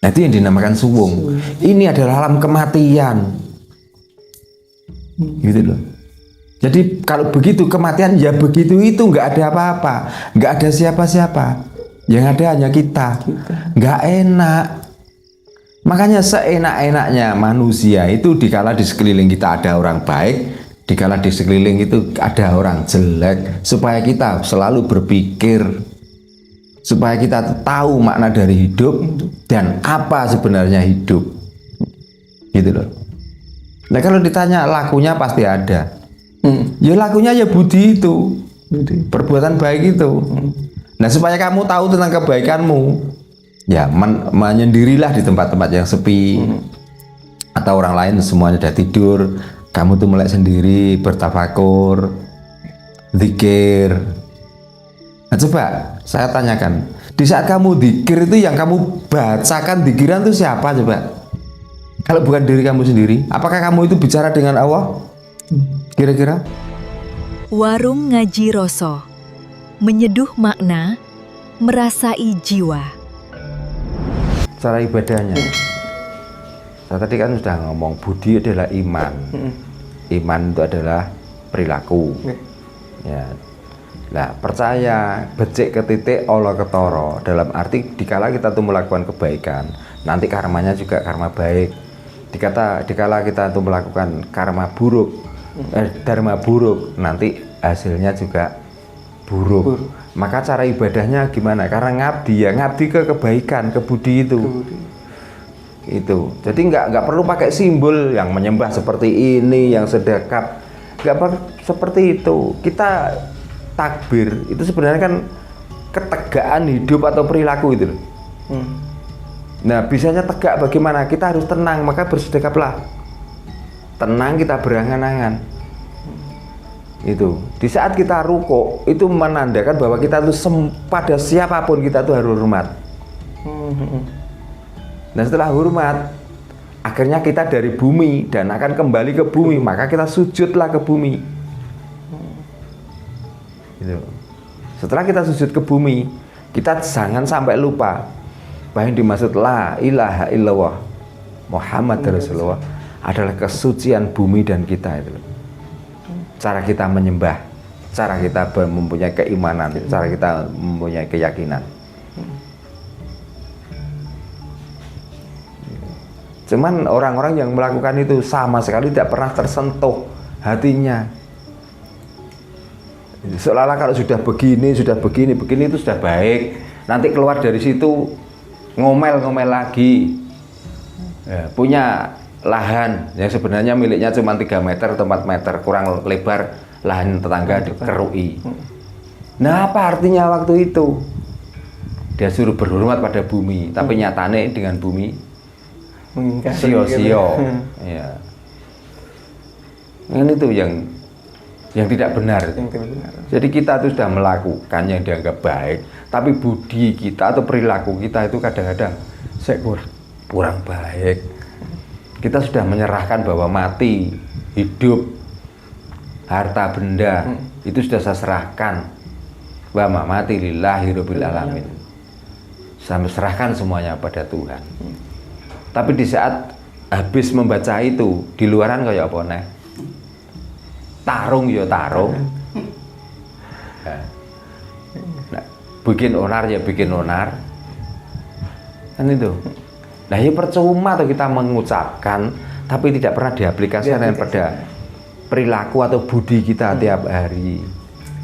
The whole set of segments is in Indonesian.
Itu yang dinamakan suwung. Ini adalah alam kematian. Gitu loh. Jadi kalau begitu kematian ya begitu itu, nggak ada apa-apa, nggak ada siapa-siapa. Yang ada hanya kita. Nggak enak. Makanya seenak-enaknya manusia itu dikala di sekeliling kita ada orang baik, dikala di sekeliling itu ada orang jelek, supaya kita selalu berpikir, supaya kita tahu makna dari hidup dan apa sebenarnya hidup. Gitu loh. Nah kalau ditanya lakunya pasti ada. Ya lakunya ya budi itu, perbuatan baik itu. Nah supaya kamu tahu tentang kebaikanmu, ya menyendirilah di tempat-tempat yang sepi, atau orang lain semuanya udah tidur, kamu tuh melek sendiri, bertafakur, zikir. Nah coba saya tanyakan, di saat kamu zikir itu yang kamu bacakan zikiran itu siapa coba? Kalau bukan diri kamu sendiri, apakah kamu itu bicara dengan Allah? Kira-kira? Warung Ngaji Roso, menyeduh makna, merasai jiwa. Cara ibadahnya, saya tadi kan sudah ngomong budi adalah iman. Iman itu adalah perilaku. Ya. Nah, percaya becik ke titik Allah ketoro, dalam arti dikala kita tuh melakukan kebaikan, nanti karmanya juga karma baik. Dikala kita tuh melakukan karma buruk, dharma buruk, nanti hasilnya juga buruk. Maka cara ibadahnya gimana? Karena ngabdi ya, ngabdi ke kebaikan, ke budi itu. Itu. Jadi nggak perlu pakai simbol yang menyembah seperti ini, yang sedekap, nggak perlu seperti itu. Kita takbir itu sebenarnya kan ketegaan hidup atau perilaku itu. Nah bisanya tegak bagaimana? Kita harus tenang, maka bersedekaplah. Tenang, kita berangan-angan. Itu di saat kita ruko itu menandakan bahwa kita tuh pada siapapun kita tuh harus hormat. Dan setelah hormat, akhirnya kita dari bumi dan akan kembali ke bumi, maka kita sujudlah ke bumi. Gitu. Setelah kita sujud ke bumi, kita jangan sampai lupa bahwa yang dimaksud la ilaha illallah Muhammad Rasulullah adalah kesucian bumi dan kita itu. Cara kita menyembah, cara kita mempunyai keimanan, cara kita mempunyai keyakinan. Cuman orang-orang yang melakukan itu sama sekali tidak pernah tersentuh hatinya. Seolah-olah kalau sudah begini itu sudah baik. Nanti keluar dari situ ngomel-ngomel lagi. Ya, punya lahan yang sebenarnya miliknya cuma 3 meter atau 4 meter, kurang lebar lahan tetangga dikerui. Nah apa artinya waktu itu? Dia suruh berhormat pada bumi, tapi nyatane dengan bumi sio-sio. Ya. Ini itu yang tidak benar. Jadi kita itu sudah melakukan yang dianggap baik, tapi budi kita atau perilaku kita itu kadang-kadang kurang baik. Kita sudah menyerahkan bahwa mati, hidup, harta benda itu sudah saya serahkan. Wa ma mati lillahi rabbil alamin. Saya serahkan semuanya pada Tuhan. Tapi di saat habis membaca itu, di luaran kayak apa nih? Tarung ya tarung. Nah, bikin onar ya bikin onar. Kan itu. Nah ini percuma tuh kita mengucapkan tapi tidak pernah diaplikasikan pada perilaku atau budi kita tiap hari.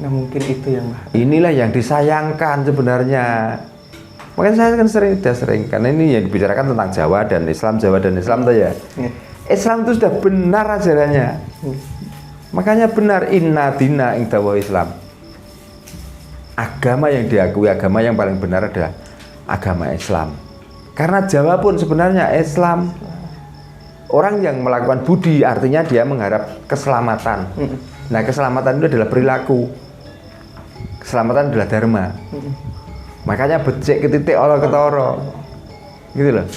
Nah mungkin itu yang inilah yang disayangkan sebenarnya. Makanya saya kan sering karena ini yang dibicarakan tentang Jawa dan Islam tuh ya. Islam itu sudah benar ajarannya. Makanya benar inna dina ingdawa Islam. Agama yang diakui, agama yang paling benar adalah agama Islam. Karena Jawa pun sebenarnya Islam. Orang yang melakukan budi artinya dia mengharap keselamatan. Nah keselamatan itu adalah perilaku. Keselamatan adalah dharma. Makanya becik ke titik Allah ketoro. Gitu loh.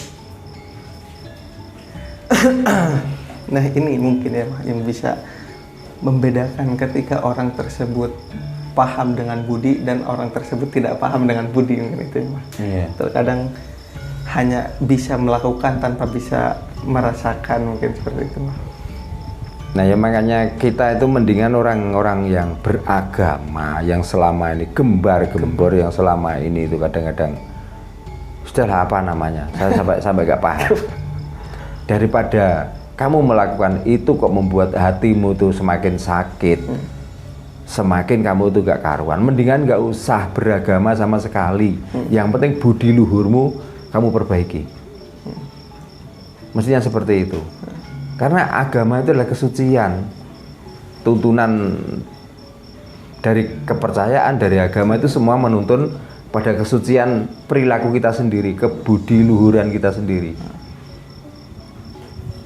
Nah ini mungkin ya yang bisa membedakan ketika orang tersebut paham dengan budi dan orang tersebut tidak paham dengan budi, mungkin itu ya. Iya. Terkadang hanya bisa melakukan tanpa bisa merasakan, mungkin seperti itu. Nah ya makanya kita itu mendingan orang-orang yang beragama, yang selama ini gembar-gembor, yang selama ini itu kadang-kadang sudahlah apa namanya, saya sampai gak paham. Daripada kamu melakukan itu kok membuat hatimu tuh semakin sakit, semakin kamu tuh gak karuan, mendingan gak usah beragama sama sekali. Yang penting budi luhurmu kamu perbaiki. Mestinya seperti itu. Karena agama itu adalah kesucian. Tuntunan dari kepercayaan, dari agama itu semua menuntun pada kesucian perilaku kita sendiri, kebudi luhuran kita sendiri.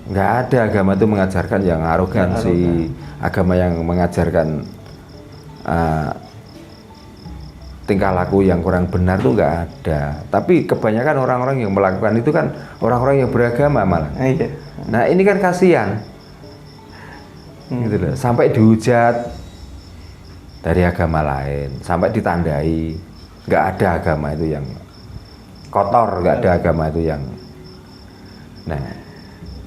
Nggak ada agama itu mengajarkan yang arogansi, agama yang mengajarkan tingkah laku yang kurang benar tuh nggak ada. Tapi kebanyakan orang-orang yang melakukan itu kan orang-orang yang beragama malah. Iya. Nah ini kan kasihan, gitu loh. Sampai dihujat dari agama lain, sampai ditandai, nggak ada agama itu yang kotor, nggak ada agama itu yang. Nah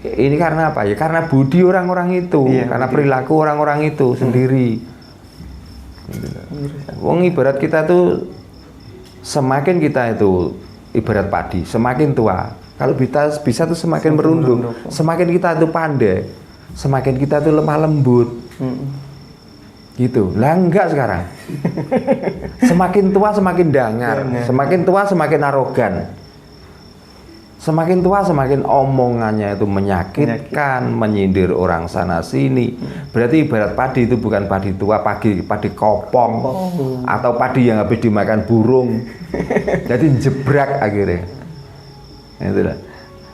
ini karena apa ya? Karena budi orang-orang itu, karena perilaku orang-orang itu sendiri. Wong ibarat kita tuh semakin kita itu ibarat padi, semakin tua. Kalau bisa tuh semakin merunduk, semakin kita tuh pandai, semakin kita tuh lemah lembut, gitu. Lah enggak sekarang. Semakin tua semakin dangar, semakin tua semakin arogan, semakin tua semakin omongannya itu menyakitkan, menyindir orang sana sini. Berarti ibarat padi itu bukan padi tua, padi kopong, atau padi yang habis dimakan burung, jadi jebrak akhirnya. Itulah.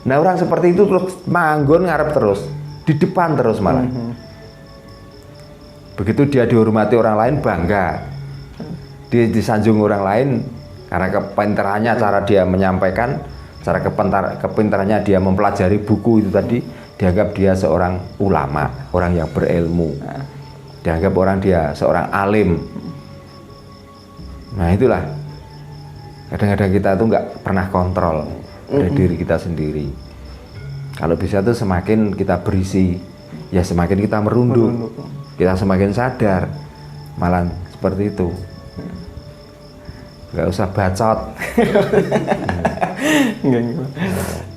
Nah orang seperti itu terus manggon ngarep terus, di depan terus malah. Begitu dia dihormati orang lain bangga, dia disanjung orang lain karena kepintarannya, cara dia menyampaikan, cara kepintarannya dia mempelajari buku itu tadi, dianggap dia seorang ulama, orang yang berilmu, dianggap orang dia seorang alim. Nah itulah, kadang-kadang kita tuh nggak pernah kontrol dari diri kita sendiri. Kalau bisa tuh semakin kita berisi, ya semakin kita merunduk, kita semakin sadar, malah seperti itu. Nggak usah bacot.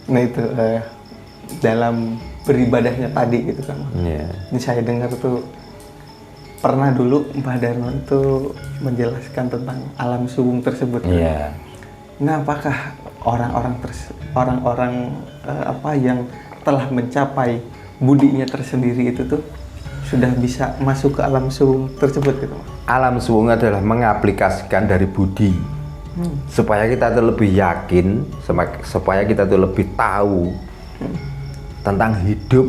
Nah itu dalam beribadahnya tadi gitu kan. Ini saya dengar tuh pernah dulu Mbah Darman tuh menjelaskan tentang alam suwung tersebut. Iya. Nah, apakah orang-orang apa yang telah mencapai budinya tersendiri itu tuh sudah bisa masuk ke alam suwung tersebut gitu? Alam suwung adalah mengaplikasikan dari budi, supaya kita tuh lebih yakin, supaya kita tuh lebih tahu tentang hidup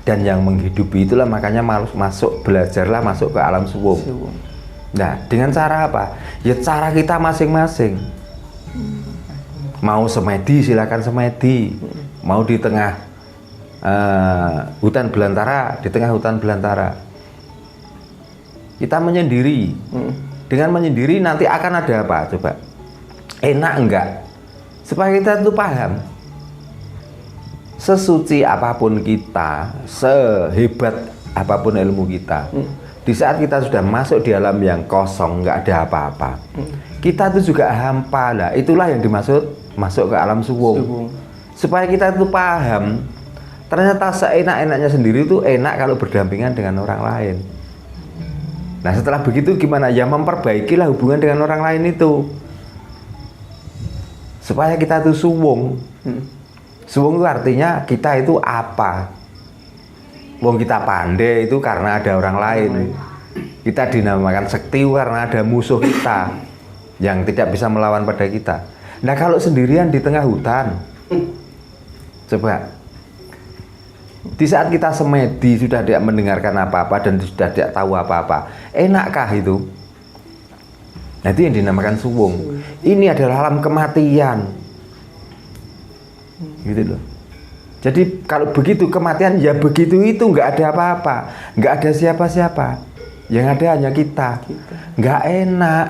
dan yang menghidupi itulah, makanya belajarlah masuk ke alam suwung. Nah, dengan cara apa? Ya cara kita masing-masing. Mau semedi silakan semedi, mau di tengah hutan belantara, di tengah hutan belantara kita menyendiri. Dengan menyendiri nanti akan ada apa coba? Enak enggak? Supaya kita tuh paham, sesuci apapun kita, sehebat apapun ilmu kita, di saat kita sudah masuk di alam yang kosong, nggak ada apa-apa, kita tuh juga hampa lah. Itulah yang dimaksud masuk ke alam suwung. Supaya kita tuh paham, ternyata seenak-enaknya sendiri itu enak kalau berdampingan dengan orang lain. Nah setelah begitu gimana? Ya memperbaikilah hubungan dengan orang lain itu, supaya kita tuh suwung. Suwung itu artinya kita itu apa? Wong kita pandai itu karena ada orang lain. Kita dinamakan sekti karena ada musuh kita yang tidak bisa melawan pada kita. Nah kalau sendirian di tengah hutan, coba di saat kita semedi, sudah tidak mendengarkan apa-apa dan sudah tidak tahu apa-apa, enakkah itu? Nah itu yang dinamakan suwung. Ini adalah alam kematian, gitu loh. Jadi kalau begitu kematian, ya begitu itu, nggak ada apa-apa, nggak ada siapa-siapa, yang ada hanya kita. Nggak enak.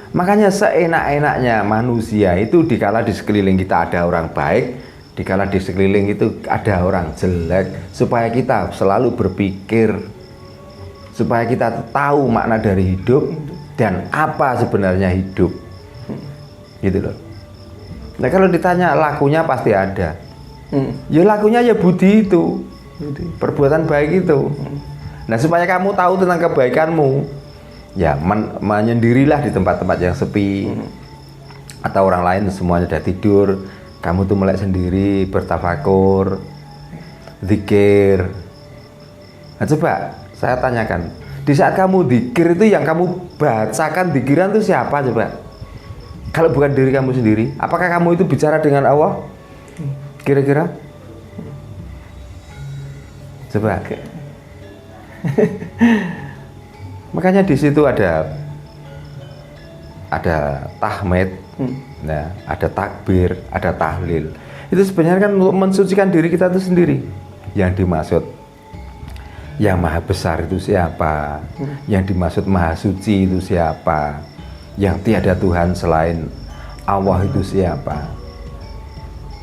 Makanya seenak-enaknya manusia itu dikala di sekeliling kita ada orang baik, dikala di sekeliling itu ada orang jelek, supaya kita selalu berpikir, supaya kita tahu makna dari hidup dan apa sebenarnya hidup, gitu loh. Nah kalau ditanya lakunya pasti ada. Ya lakunya ya budi itu, perbuatan baik itu. Nah supaya kamu tahu tentang kebaikanmu, ya menyendirilah di tempat-tempat yang sepi, atau orang lain semuanya udah tidur, kamu tuh melek sendiri, bertafakur, zikir. Nah coba saya tanyakan, di saat kamu zikir itu yang kamu bacakan zikiran itu siapa coba? Kalau bukan diri kamu sendiri, apakah kamu itu bicara dengan Allah? Kira-kira? Coba. Makanya di situ ada tahmid, nah, ada takbir, ada tahlil. Itu sebenarnya kan untuk mensucikan diri kita itu sendiri. Yang dimaksud yang maha besar itu siapa? Yang dimaksud maha suci itu siapa? Yang tiada Tuhan selain Allah itu siapa?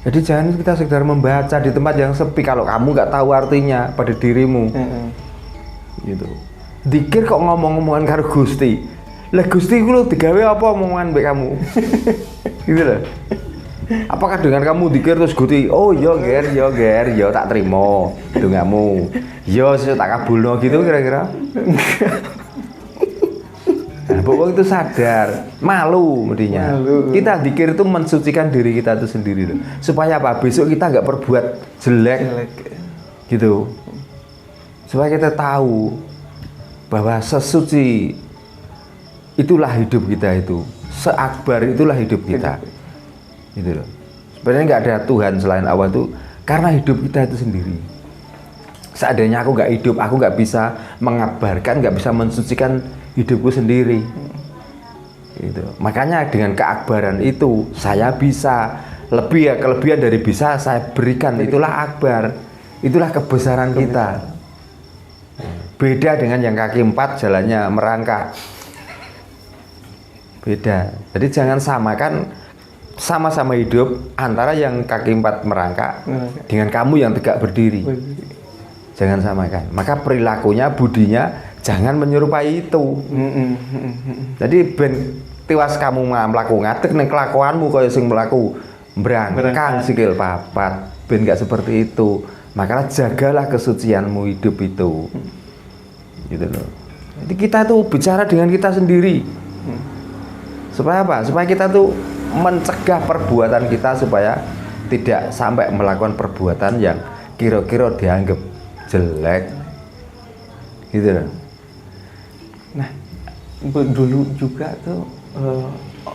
Jadi jangan kita sekedar membaca di tempat yang sepi kalau kamu nggak tahu artinya pada dirimu. Gitu. Dikir kok ngomong-ngomongan karo Gusti. Lah Gusti ku lho digawe apa omongan mbek kamu? Gitu loh. Apakah dengan kamu dikir terus Gusti, oh yo ger, yo tak terima dongamu. Yo tak kabulno gitu kira-kira? Nah, pokoknya itu sadar, malu mestinya. Kita dikir itu mensucikan diri kita itu sendiri loh. Supaya apa? Besok kita nggak perbuat jelek. Gitu. Supaya kita tahu bahwa sesuci itulah hidup kita itu, seakbar itulah hidup kita. Gitu loh. Sebenarnya nggak ada Tuhan selain Allah itu karena hidup kita itu sendiri. Seandainya aku nggak hidup, aku nggak bisa mengabarkan, nggak bisa mensucikan hidupku sendiri. Gitu. Makanya dengan keakbaran itu saya bisa lebih, ya kelebihan dari bisa saya berikan, itulah akbar, itulah kebesaran kita. Beda dengan yang kaki 4 jalannya merangkak. Beda. Jadi jangan samakan sama-sama hidup antara yang kaki 4 merangkak dengan kamu yang tegak berdiri. Jangan samakan. Maka perilakunya, budinya jangan menyerupai itu. Jadi ben tiwas kamu mlaku ngadeg ning kelakuanmu kaya sing mlaku mbrangkang sikil papat. Ben enggak seperti itu. Maka jagalah kesucianmu hidup itu. Gitu loh. Jadi kita tuh bicara dengan kita sendiri. Supaya apa? Supaya kita tuh mencegah perbuatan kita supaya tidak sampai melakukan perbuatan yang kira-kira dianggap jelek. Gitu loh. Nah, dulu juga tuh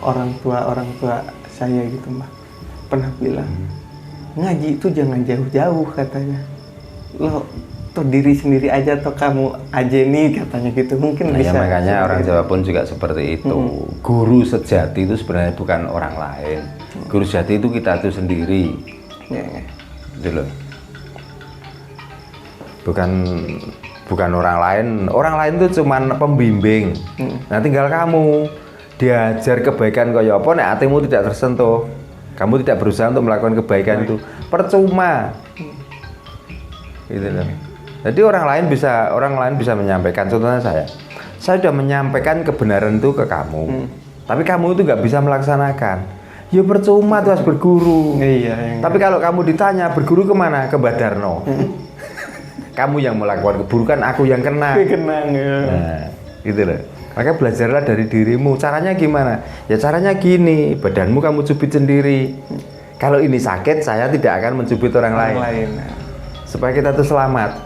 orang tua saya gitu Mbak pernah bilang ngaji itu jangan jauh-jauh katanya. Lo toh diri sendiri aja toh kamu aja nih katanya gitu. Mungkin bisa. Ya, makanya orang Jawa pun juga seperti itu. Guru sejati itu sebenarnya bukan orang lain. Guru sejati itu kita itu sendiri. Gitu loh. Bukan orang lain. Orang lain itu cuman pembimbing. Nah tinggal kamu diajar kebaikan kaya apa, nek hatimu tidak tersentuh, kamu tidak berusaha untuk melakukan kebaikan itu percuma. Gitu loh. Jadi orang lain bisa menyampaikan. Contohnya saya sudah menyampaikan kebenaran itu ke kamu, tapi kamu itu nggak bisa melaksanakan. Ya percuma tuh harus berguru. Iya. Tapi kalau kamu ditanya berguru kemana? Ke Badarno. Kamu yang melakukan keburukan, aku yang kena. Kenang ya. Nah, gitu loh. Maka belajarlah dari dirimu. Caranya gimana? Ya caranya gini, badanmu kamu cubit sendiri. Kalau ini sakit, saya tidak akan mencubit orang lain. Supaya kita tuh selamat.